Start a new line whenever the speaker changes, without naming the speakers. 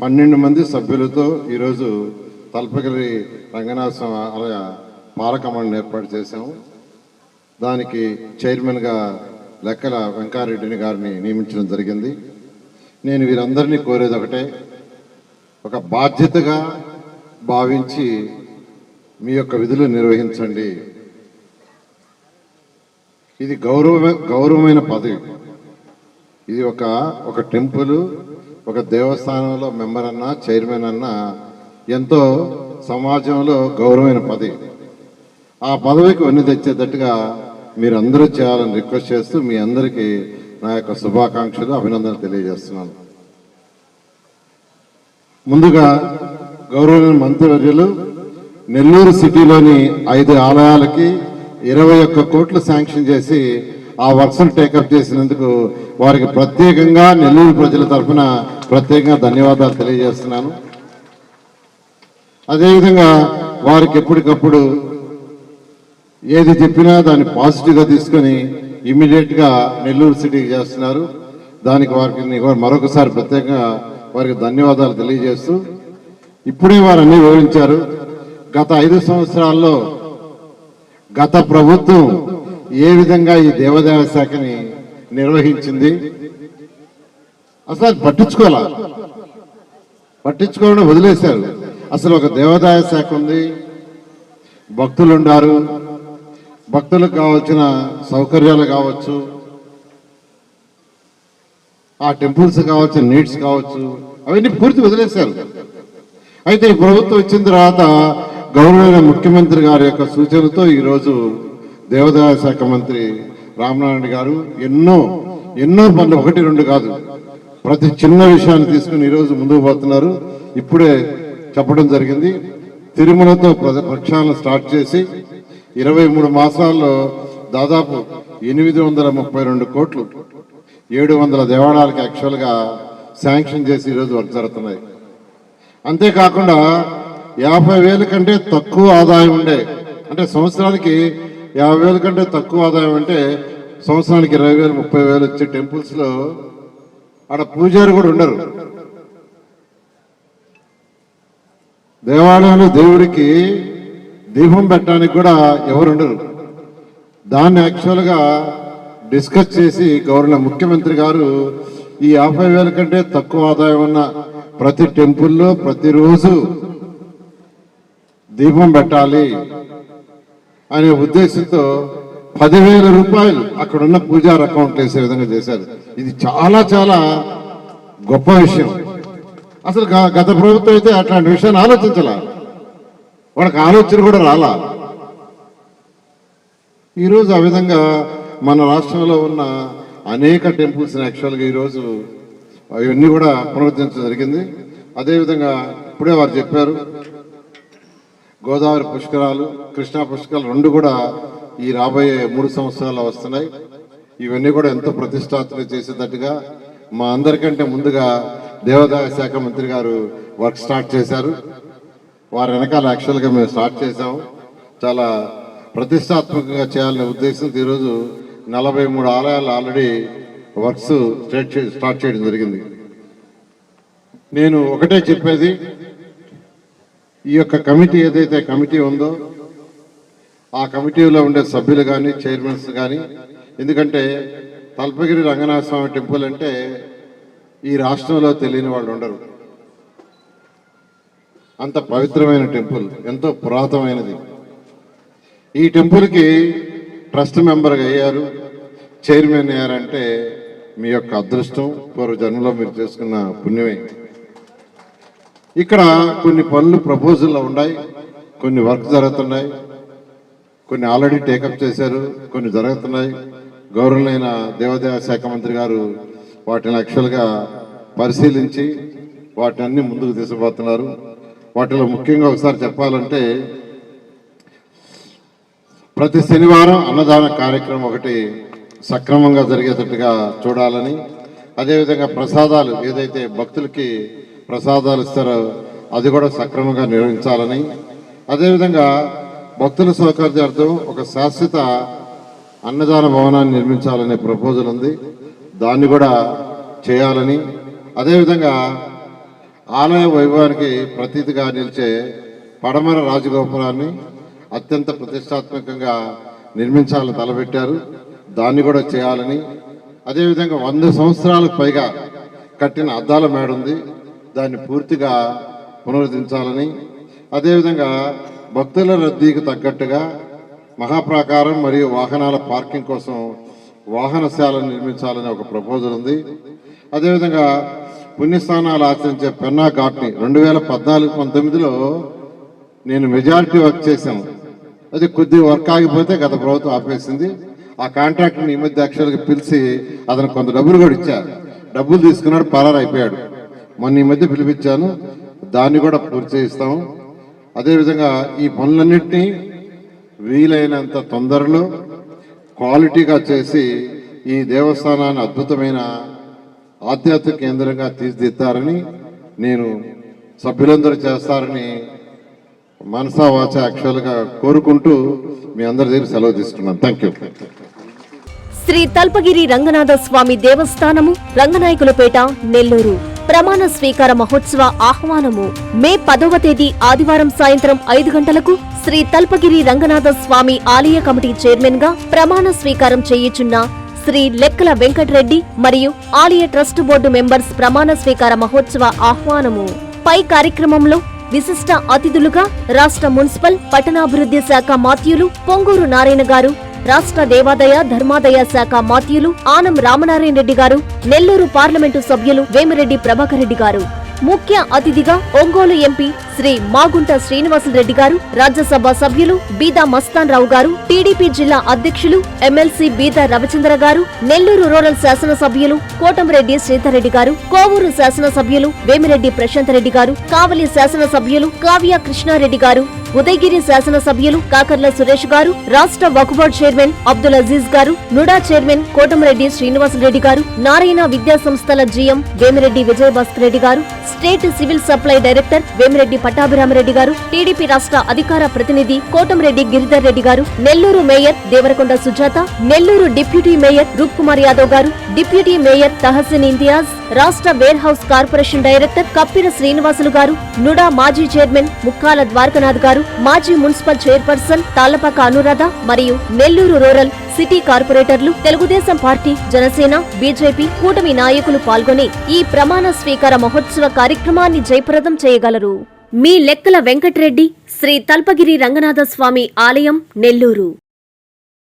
12 మంది సభ్యులతో ఈరోజు తల్పగిరి రంగనాథ స్వామి ఆలయ పాలక మండలిని ఏర్పాటు చేశాము. దానికి చైర్మన్గా లెక్కల వెంకారెడ్డిని గారిని నియమించడం జరిగింది. నేను వీరందరినీ కోరేది ఒకటే, ఒక బాధ్యతగా భావించి మీ యొక్క విధులు నిర్వహించండి. ఇది గౌరవమైన పదవి. ఇది ఒక టెంపుల్, ఒక దేవస్థానంలో మెంబర్ అన్నా చైర్మన్ అన్నా ఎంతో సమాజంలో గౌరవమైన పదవి. ఆ పదవికి వన్నీ తెచ్చేటట్టుగా మీరందరూ చేయాలని రిక్వెస్ట్ చేస్తూ మీ అందరికీ నా యొక్క శుభాకాంక్షలు, అభినందనలు తెలియజేస్తున్నాను. ముందుగా గౌరవమైన మంత్రివర్యులు నెల్లూరు సిటీలోని 5 ఆలయాలకి 21 కోట్లు శాంక్షన్ చేసి ఆ వర్క్స్ను టేకప్ చేసినందుకు వారికి ప్రత్యేకంగా నెల్లూరు ప్రజల తరఫున ప్రత్యేకంగా ధన్యవాదాలు తెలియజేస్తున్నాను. అదేవిధంగా వారికి ఎప్పటికప్పుడు ఏది చెప్పినా దాన్ని పాజిటివ్గా తీసుకొని ఇమీడియట్గా నెల్లూరు సిటీకి చేస్తున్నారు. దానికి వారికి మరొకసారి ప్రత్యేకంగా వారికి ధన్యవాదాలు తెలియజేస్తూ, ఇప్పుడే వారు అన్నీ వివరించారు. గత 5 సంవత్సరాల్లో గత ప్రభుత్వం ఏ విధంగా ఈ దేవాదాయ శాఖని నిర్వహించింది అసలు పట్టించుకోవడం వదిలేశారు. అసలు ఒక దేవాదాయ శాఖ ఉంది, భక్తులు ఉన్నారు, భక్తులకు కావాల్సిన సౌకర్యాలు కావచ్చు, ఆ టెంపుల్స్ కావచ్చు, నీడ్స్ కావచ్చు, అవన్నీ పూర్తి వదిలేశారు. అయితే ఈ ప్రభుత్వం వచ్చిన తర్వాత గౌరవమైన ముఖ్యమంత్రి గారి యొక్క సూచనతో ఈరోజు దేవాదాయ శాఖ మంత్రి రామనారాయణ గారు ఎన్నో పనులు, 1-2 కాదు, ప్రతి చిన్న విషయాన్ని తీసుకుని ఈరోజు ముందుకు పోతున్నారు. ఇప్పుడే చెప్పడం జరిగింది, తిరుమలతో ప్రక్షాళన స్టార్ట్ చేసి 23 మాసాల్లో దాదాపు 832 కోట్లు 700 దేవాలయాలకి యాక్చువల్గా శాంక్షన్ చేసి ఈరోజు వర్క్ జరుగుతున్నాయి. అంతేకాకుండా 50,000 కంటే తక్కువ ఆదాయం ఉండే, అంటే సంవత్సరానికి 50,000 కంటే తక్కువ ఆదాయం అంటే సంవత్సరానికి 20,000, 30,000 వచ్చే టెంపుల్స్లో ఆడ పూజారి కూడా ఉండరు. దేవాలయంలో దేవుడికి దీపం పెట్టడానికి కూడా ఎవరు ఉండరు. దాన్ని యాక్చువల్గా డిస్కస్ చేసి గౌరవ ముఖ్యమంత్రి గారు ఈ 50,000 కంటే తక్కువ ఆదాయం ఉన్న ప్రతి టెంపుల్లో ప్రతిరోజు దీపం పెట్టాలి అనే ఉద్దేశంతో 10,000 రూపాయలు అక్కడున్న పూజారి అకౌంట్ వేసే విధంగా చేశారు. ఇది చాలా చాలా గొప్ప విషయం. అసలు గత ప్రభుత్వం అయితే అట్లాంటి విషయాన్ని ఆలోచించాల, వాళ్ళకి ఆలోచన కూడా రాలా. ఈరోజు ఆ విధంగా మన రాష్ట్రంలో ఉన్న అనేక టెంపుల్స్ని యాక్చువల్గా ఈరోజు అవన్నీ కూడా పునరుద్ధరించడం జరిగింది. అదేవిధంగా ఇప్పుడే వారు చెప్పారు, గోదావరి పుష్కరాలు, కృష్ణా పుష్కరాలు 2 కూడా ఈ రాబోయే 3 సంవత్సరాల్లో వస్తున్నాయి. ఇవన్నీ కూడా ఎంతో ప్రతిష్టాత్మక చేసేటట్టుగా మా అందరికంటే ముందుగా దేవాదాయ శాఖ మంత్రి గారు వర్క్ స్టార్ట్ చేశారు. వారి వెనకాల యాక్చువల్గా మేము స్టార్ట్ చేసాము. చాలా ప్రతిష్టాత్మకంగా చేయాలనే ఉద్దేశంతో ఈరోజు 43 ఆలయాలు ఆల్రెడీ వర్క్స్ స్టార్ట్ చేయడం జరిగింది. నేను ఒకటే చెప్పేది, ఈ యొక్క కమిటీ ఏదైతే కమిటీ ఉందో ఆ కమిటీలో ఉండే సభ్యులు కానీ చైర్మన్స్ కానీ, ఎందుకంటే తల్పగిరి రంగనాథ స్వామి టెంపుల్ అంటే ఈ రాష్ట్రంలో తెలియని వాళ్ళు ఉండరు. అంత పవిత్రమైన టెంపుల్, ఎంతో పురాతనమైనది. ఈ టెంపుల్కి ట్రస్ట్ మెంబర్గా అయ్యారు, చైర్మన్ అయ్యారంటే మీ యొక్క అదృష్టం, పూర్వ జన్మలో మీరు చేసుకున్న పుణ్యమే. ఇక్కడ కొన్ని పనులు ప్రపోజల్లో ఉన్నాయి, కొన్ని వర్క్ జరుగుతున్నాయి, కొన్ని ఆల్రెడీ టేకప్ చేశారు, కొన్ని జరుగుతున్నాయి. గౌరవమైన దేవాదాయ శాఖ మంత్రి గారు వాటిని యాక్చువల్గా పరిశీలించి వాటిని అన్ని ముందుకు తీసుకుపోతున్నారు. వాటిలో ముఖ్యంగా ఒకసారి చెప్పాలంటే, ప్రతి శనివారం అన్నదాన కార్యక్రమం ఒకటి సక్రమంగా జరిగేటట్టుగా చూడాలని, అదేవిధంగా ప్రసాదాలు ఏదైతే భక్తులకి ప్రసాదాలు ఇస్తారో అది కూడా సక్రమంగా నిర్వహించాలని, అదేవిధంగా భక్తుల సౌకర్యార్థం ఒక శాశ్వత అన్నదాన భవనాన్ని నిర్మించాలనే ప్రపోజల్ ఉంది, దాన్ని కూడా చేయాలని, అదేవిధంగా ఆలయ వైభవానికి ప్రతీతిగా నిలిచే పడమర రాజగోపురాన్ని అత్యంత ప్రతిష్టాత్మకంగా నిర్మించాలని తలపెట్టారు. దాన్ని కూడా చేయాలని, అదేవిధంగా 100 సంవత్సరాలకు పైగా కట్టిన అద్దాల మేడ ఉంది, దాన్ని పూర్తిగా పునరుద్ధరించాలని, అదేవిధంగా భక్తుల రద్దీకి తగ్గట్టుగా మహాప్రాకారం మరియు వాహనాల పార్కింగ్ కోసం వాహనశాలను నిర్మించాలని ఒక ప్రపోజల్ ఉంది. అదేవిధంగా పుణ్యస్థానాలు ఆచరించే పెన్నా ఘాట్ని 2014-19లో నేను మెజారిటీ వర్క్ చేశాను. అది కొద్ది వర్క్ ఆగిపోతే గత ప్రభుత్వం ఆపేసింది. ఆ కాంట్రాక్టర్ని ఈ మధ్య యాక్చువల్గా పిలిచి అతను కొంత డబ్బులు కూడా ఇచ్చారు. డబ్బులు తీసుకున్నాడు, పరారు అయిపోయాడు. మొన్న ఈ మధ్య పిలిపించాను, దాన్ని కూడా పూర్తి చేయిస్తాము. అదేవిధంగా ఈ పనులన్నింటినీ వీలైనంత తొందరలో క్వాలిటీగా చేసి ఈ దేవస్థానాన్ని అద్భుతమైన ఆధ్యాత్మిక కేంద్రంగా తీర్చిదిద్దారని, నేను సభ్యులందరూ చేస్తారని మనసా వాచ యాక్చువల్గా కోరుకుంటూ మీ అందరి దగ్గర సెలవు తీసుకున్నాను. Thank you.
శ్రీ తల్పగిరి రంగనాథ స్వామి దేవస్థానము, రంగనాయకులపేట, నెల్లూరు. ప్రమాణ స్వీకార మహోత్సవ ఆహ్వానము మే 10వ తేదీ ఆదివారం సాయంత్రం 5 గంటలకు శ్రీ తల్పగిరి రంగనాథ స్వామి ఆలయ కమిటీ చైర్మన్ గా ప్రమాణ స్వీకారం చేయుచున్న శ్రీ లెక్కల వెంకటరెడ్డి మరియు ఆలయ ట్రస్ట్ బోర్డు మెంబర్స్ ప్రమాణ స్వీకార మహోత్సవ ఆహ్వానము. పై కార్యక్రమంలో విశిష్ట అతిథులుగా రాష్ట్ర మున్సిపల్ పట్టణాభివృద్ధి శాఖ మాత్యులు పొంగూరు నారాయణ గారు, రాష్ట్ర దేవాదాయ ధర్మాదాయ శాఖ మాత్యులు ఆనం రామనారాయణ రెడ్డి గారు, నెల్లూరు పార్లమెంటు సభ్యులు వేమిరెడ్డి ప్రభాకర్ రెడ్డి గారు, ముఖ్య అతిథిగా ఒంగోలు ఎంపీ శ్రీ మాగుంట శ్రీనివాసరెడ్డి గారు, రాజ్యసభ సభ్యులు బీదా మస్తాన్ రావు గారు, టీడీపీ జిల్లా అధ్యక్షులు ఎమ్మెల్సీ బీదా రవిచంద్ర గారు, నెల్లూరు రూరల్ శాసనసభ్యులు కోటంరెడ్డి శ్రీధర్రెడ్డి గారు, కోవూరు శాసనసభ్యులు వేమిరెడ్డి ప్రశాంత్ రెడ్డి గారు, కావలి శాసనసభ్యులు కావ్య కృష్ణారెడ్డి గారు, ఉదయగిరి శాసనసభ్యులు కాకర్ల సురేష్ గారు, రాష్ట్ర వక్ఫ్ బోర్డు చైర్మన్ అబ్దుల్ అజీజ్ గారు, నుడా చైర్మన్ కోటంరెడ్డి శ్రీనివాసరెడ్డి గారు, నారాయణ విద్యా సంస్థల GM Vemireddy Vijayabhaskar Reddy garu, state civil supply director Vemireddy Pattabhiramareddy garu, TDP రాష్ట్ర అధికార ప్రతినిధి Kotamreddy Giridhar Reddy garu, Nellore mayor Devarakonda Sujatha, Nellore deputy mayor Roop Kumar Yadav garu, deputy mayor Tahsin Imtiaz, రాష్ట్ర warehouse corporation director Kappira Srinivasulu garu, NUDA మాజీ చైర్మన్ ముక్కాల ద్వారకనాథ్ గారు, మాజీ మున్సిపల్ చైర్పర్సన్ తాళ్లపాక అనురాధ మరియు నెల్లూరు రూరల్ సిటీ కార్పొరేటర్లు, తెలుగుదేశం పార్టీ, జనసేన, బీజేపీ కూటమి నాయకులు పాల్గొని ఈ ప్రమాణ స్వీకార మహోత్సవ కార్యక్రమాన్ని జయప్రదం చేయగలరు. మీ లెక్కల వెంకటరెడ్డి, శ్రీ తల్పగిరి రంగనాథ స్వామి ఆలయం, నెల్లూరు.